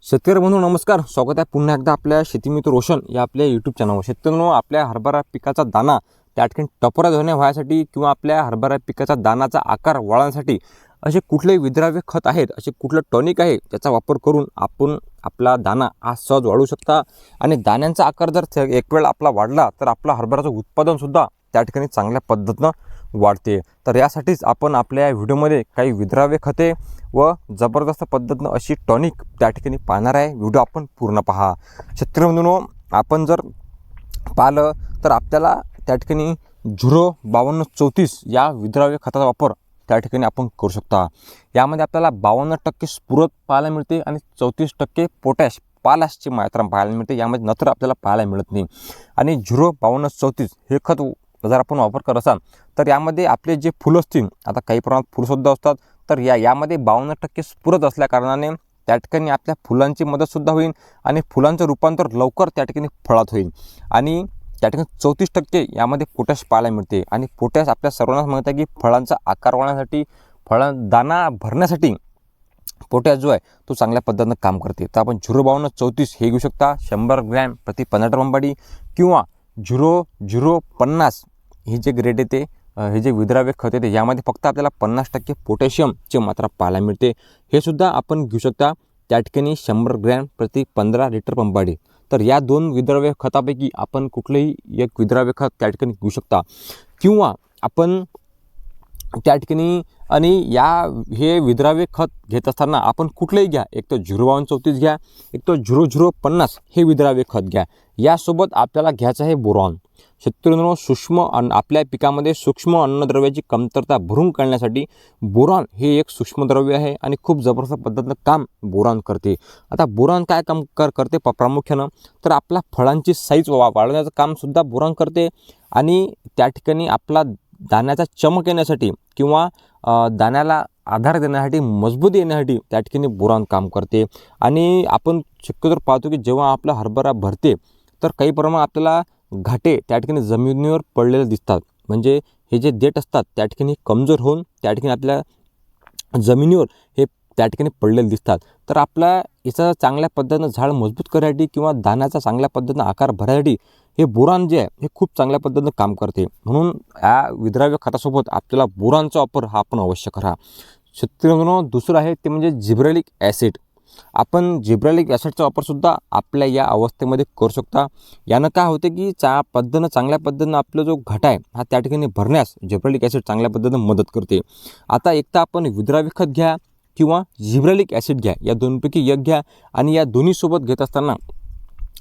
शेतकरी बंधू नमस्कार, स्वागत आहे पुन्हा एकदा आपल्या शेतीमित्र रोशन या आपल्या यूट्यूब चॅनलवर। शेतकऱ्यांनो, आपल्या हरभरा पिकाचा दाना त्या ठिकाणी टपोरा धरणे व्हायसाठी किंवा आपल्या हरभरा पिकाचा दानाचा आकार वाढवण्यासाठी असे कुठले विद्राव्य खत आहेत, असे कुठलं टॉनिक आहे त्याचा वापर करून आपण आपला दाना हा सहज वाढवू शकता। आणि दाण्यांचा आकार जर एक वेळ आपला वाढला तर आपला हरभराचं उत्पादनसुद्धा त्या ठिकाणी चांगल्या पद्धतीनं वाढते। तर यासाठीच आपण आपल्या व्हिडिओमध्ये काही विद्राव्य खते व जबरदस्त पद्धतीनं अशी टॉनिक त्या ठिकाणी पाहणार आहे। व्हिडिओ आपण पूर्ण पहा। शेतकरी बंधूंनो, आपण जर पाहिलं तर आपल्याला त्या ठिकाणी 05234 या विद्राव्य खताचा वापर त्या ठिकाणी आपण करू शकता। यामध्ये आपल्याला 52% स्फुरद पाहायला मिळते आणि 34% पोटॅश पालाशची मात्रा पाहायला मिळते। यामध्ये नत्र आपल्याला पाहायला मिळत नाही। आणि 05234 हे खत जर आपण वापर करत असाल तर यामध्ये आपले जे फुलं असतील, आता काही प्रमाणात फुलसुद्धा असतात, तर यामध्ये 52% स्फुरद असल्या कारणाने त्या ठिकाणी आपल्या फुलांची मदतसुद्धा होईल आणि फुलांचं रूपांतर लवकर त्या ठिकाणी फळात होईल। आणि त्या ठिकाणी 34% यामध्ये पोटॅश पाहायला मिळते। आणि पोटॅश आपल्या सर्वांनाच माहिती आहे की फळांचा आकार वाढवण्यासाठी, दाना भरण्यासाठी पोटॅश जो आहे तो चांगल्या पद्धतीनं काम करते। तर आपण 05234 हे घेऊ शकता 100 ग्रॅम प्रति 15 टन किंवा 0050 ही जे ग्रेड येते, हे जे विद्राव्य खत येते यामध्ये फक्त आपल्याला 50% पोटॅशियमची मात्रा पाहायला मिळते। हे सुद्धा आपण घेऊ शकता त्या ठिकाणी 100 ग्रॅम प्रति 15 लिटर पंपाडी। तर या दोन विद्राव्य खतापैकी आपण कुठलेही एक विद्राव्य खत त्या ठिकाणी घेऊ शकता किंवा आपण त्या ठिकाणी हे विद्राव्य खत घेत असताना आपण कुठलेही घ्या, एक तर 05234 घ्या, एक तर 0050 हे विद्राव्य खत घ्या। यासोबत आपल्याला घ्यायचं आहे बोरॉन। शेतकऱ्यांनो, आपल्या पिकामध्ये सूक्ष्म अन्नद्रव्याची कमतरता भरून काढण्यासाठी बोरॉन हे एक सूक्ष्मद्रव्य आहे आणि खूप जबरदस्त पद्धतीनं काम बोरॉन करते। आता बोरॉन काय काम करते प्रामुख्यानं, तर आपला फळांची साईज वाढवण्याचं कामसुद्धा बोरॉन करते। आणि त्या ठिकाणी आपला दाण्याचा चमक येण्यासाठी किंवा दाण्याला आधार देण्यासाठी, मजबूती येण्यासाठी त्या ठिकाणी बोरॉन काम करते। आणि आपण शक्यतो पाहतो की जेव्हा आपला हरभरा भरते तर काही प्रमाणात आपल्याला घाटे त्या ठिकाणी जमिनीवर पडलेले दिसतात। म्हणजे हे जे देठ असतात त्या ठिकाणी कमजोर होऊन त्या ठिकाणी आपल्या जमिनीवर हे त्या ठिकाणी पडलेले दिसतात। तर आपला याचा चांगल्या पद्धतीनं झाड मजबूत करण्यासाठी किंवा दाण्याचा चांगल्या पद्धतीनं आकार भरण्यासाठी हे बोरॉन जे आहे हे खूप चांगल्या पद्धतीनं काम करते। म्हणून या विद्राव्य खतासोबत आपल्याला बोरॉनचा वापर हा आपण अवश्य करा। शेतकऱ्यांनो, दुसरं आहे ते म्हणजे जिब्रेलिक ॲसिड। आपण जिब्रेलिक ॲसिडचा वापरसुद्धा आपल्या या अवस्थेमध्ये करू शकता। यानं काय होते की चांगल्या पद्धतीनं आपला जो घाटा आहे हा त्या ठिकाणी भरण्यास जिब्रेलिक ॲसिड चांगल्या पद्धतीनं मदत करते। आता एक तर आपण विद्राव्य खत घ्या किंवा जिब्रेलिक ॲसिड घ्या, या दोनपैकी एक घ्या। आणि या दोन्हीसोबत घेत असताना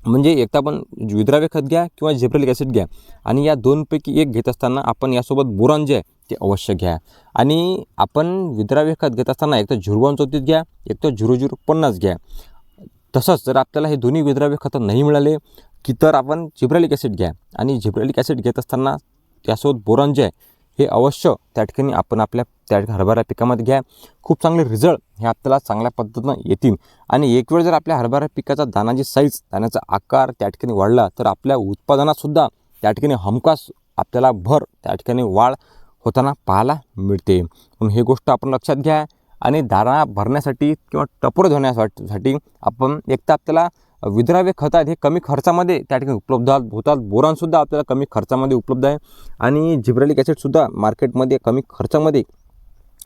म्हणजे एक तर आपण विद्राव्य खत घ्या किंवा जिब्रेलिक ॲसिड घ्या, आणि या दोनपैकी एक घेत असताना आपण यासोबत बोरॉन जे आहे ते अवश्य घ्या। आणि आपण विद्राव्य खत घेत असताना एक तर 05234 घ्या, एक तर 0050 घ्या। तसंच जर आपल्याला हे दोन्ही विद्राव्य खतं नाही मिळाले की तर आपण जिब्रेलिक ॲसिड घ्या। आणि जिब्रेलिक ॲसिड घेत असताना त्यासोबत बोरॉन जे आहे हे अवश्य त्या ठिकाणी आपण आपल्या हरभरा पिकामध्ये घ्या। खूप चांगले रिझल्ट हे आपल्याला चांगल्या पद्धतीनं येतील। आणि एक वेळ जर आपल्या हरभरा पिकाचा दाण्याची साईज, दाण्याचा आकार त्या ठिकाणी वाढला तर आपल्या उत्पादनातसुद्धा त्या ठिकाणी हमखास आपल्याला भर त्या ठिकाणी वाढ होताना पाहायला मिळते। म्हणून ही गोष्ट आपण लक्षात घ्या। आणि दाणा भरण्यासाठी किंवा टपोर धरण्यासाठी आपण एक तर आपल्याला विद्राव्य खत आहेत हे कमी खर्चामध्ये त्या ठिकाणी उपलब्ध होतात। बोरॉनसुद्धा आपल्याला कमी खर्चामध्ये उपलब्ध आहे आणि जिब्रेलिक ॲसिडसुद्धा मार्केटमध्ये कमी खर्चामध्ये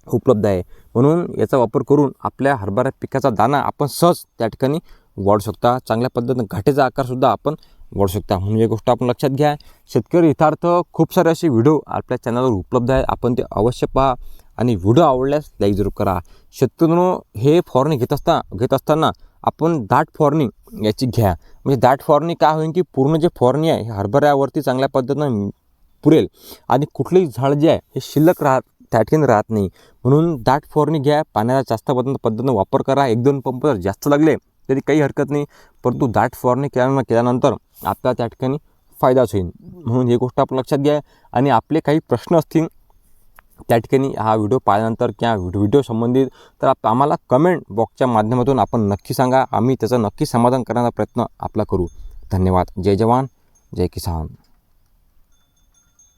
उपलब्ध आहे। म्हणून याचा वापर करून आपल्या हरभरा पिकाचा दाना आपण सहज त्या ठिकाणी वाढू शकता। चांगल्या पद्धतीनं घाटेचा आकारसुद्धा आपण वाढू शकता। म्हणून ही गोष्ट आपण लक्षात घ्या। शेतकरी हितार्थ खूप सारे असे व्हिडिओ आपल्या चॅनलवर उपलब्ध आहेत, आपण ते अवश्य पहा आणि व्हिडिओ आवडल्यास लाईक जरूर करा। शेतकऱ्यांनो, हे फवारणी घेत असताना आपण दाट फवारणी याची घ्या। म्हणजे दाट फवारणी काय होईल की पूर्ण जे फवारणी आहे हरभऱ्यावरती चांगल्या पद्धतीनं पुरेल आणि कुठलेही झाड जे आहे हे शिल्लक त्या ठिकाणी राहत नाही। म्हणून दाट फवारणी घ्या, पाण्याचा जास्त पद्धतीनं वापर करा। 1-2 पंप जर जास्त लागले तरी काही हरकत नाही, परंतु दाट फवारणी केल्यानंतर आपल्याला त्या ठिकाणी फायदाच होईल। म्हणून ही गोष्ट आपण लक्षात घ्या। आणि आपले काही प्रश्न असतील त्या ठिकाणी हा व्हिडिओ पाहिल्यानंतर किंवा व्हिडिओ संबंधित, तर आम्हाला कमेंट बॉक्सच्या माध्यमातून आपण नक्की सांगा। आम्ही त्याचं नक्की समाधान करण्याचा प्रयत्न आपला करू। धन्यवाद। जय जवान, जय किसान।